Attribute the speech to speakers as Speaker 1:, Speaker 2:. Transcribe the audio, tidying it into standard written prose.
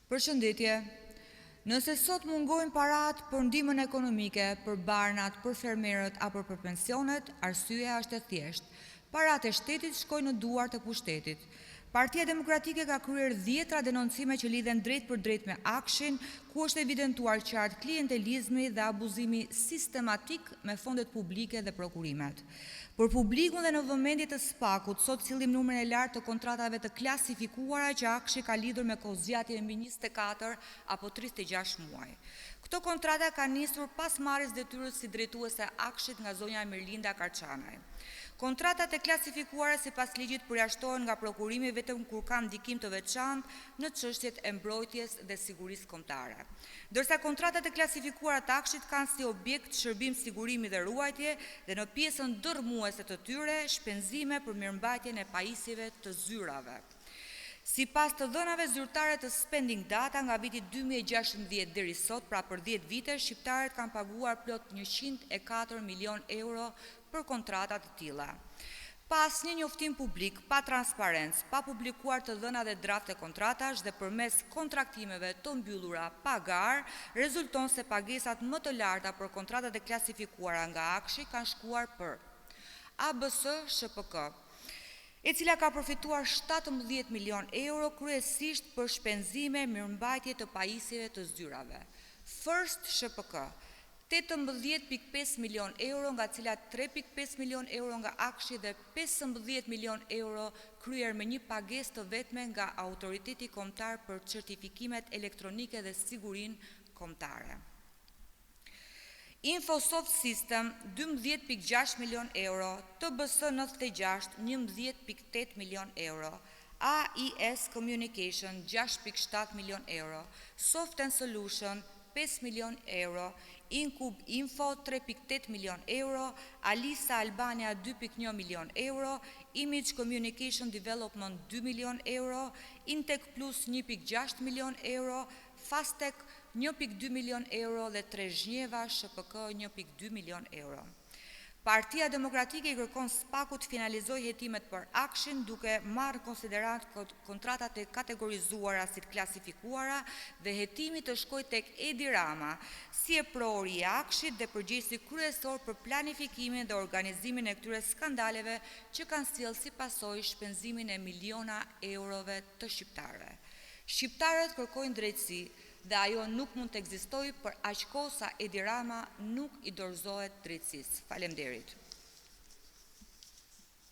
Speaker 1: Përshëndetje. Nëse sot mungojnë parat për ndihmën ekonomike, për barnat, për fermerët apo për pensionet, arsyeja është e thjeshtë. Parat e shtetit shkojnë në duart e pushtetit. Partia Demokratike ka kryer 10 denoncime që lidhen drejt për drejt me Akshin, ku është evidentuar qartë klientelizmi dhe abuzimi sistematik me fondet publike dhe prokurimet. Për publikun dhe në vëmendje të SPAK-ut, sot sillim numrin e lartë të kontratave të klasifikuara që Akshi ka lidhur me kozgjatje mbi 24 apo 36 muaj. Këto kontrata kanë nisur pas marrjes detyrës si drejtuese Akshit nga zonja Mirlinda Karçanaj. Kontratat e klasifikuara sipas ligjit përjashtohen nga prokurimi vetëm kur ka ndikim të veçantë në çështjet e mbrojtjes dhe sigurisë kombëtare. Ndërsa kontratat e klasifikuara të Akshit kanë si objekt shërbim sigurimi dhe ruajtje dhe në pjesën dërmuese të tyre shpenzime për mirëmbajtjen e pajisjeve të zyrave. Sipas të dhënave zyrtare të Spending Data nga viti 2016 deri sot, pra për 10 vite, shqiptarët kanë paguar plot 104 milion euro për kontrata të tilla. Pa asnjë njoftim publik, pa transparencë, pa publikuar të dhëna dhe drafte kontratash dhe përmes kontraktimeve të mbyllura pa garë, rezulton se pagesat më të larta për kontratat e klasifikuara nga Akshi kanë shkuar për ABS SHPK, e cila ka përfituar 17 milion euro kryesisht për shpenzime mirëmbajtje të pajisjeve të zyrave. First SHPK 18.5 milion euro, nga cilat 3.5 milion euro nga Akshi dhe 15 milion euro kryer me një pagesë të vetme nga Autoriteti Kombëtar për Certifikimet Elektronike dhe Sigurinë Kombëtare. Infosoft System 12.6 milion euro, TBS 96 11.8 milion euro, AIS Communication 6.7 milion euro, Soft and Solution 5 milion euro, Incub Info 3.8 milion euro, Alisa Albania 2.1 milion euro, Image Communication Development 2 milion euro, Intec Plus 1.6 milion euro, Fastec 1.2 milion euro dhe Trezhnjeva SHPK 1.2 milion euro. Partia Demokratike i kërkon SPAK-ut të finalizojë hetimet për Akshin duke marrë konsiderat kontratat e kategorizuara si të klasifikuara dhe hetimi të shkojë tek Edi Rama, si e prori i Akshit dhe përgjegjësi kryesor për planifikimin dhe organizimin e këtyre skandaleve që kanë sjellë si pasojë shpenzimin e miliona eurove të shqiptarëve. Shqiptarët kërkojnë drejtësi dhe ajo nuk mund të ekzistojë për aq kohë sa Edi Rama nuk i dorëzohet drejtësisë. Faleminderit.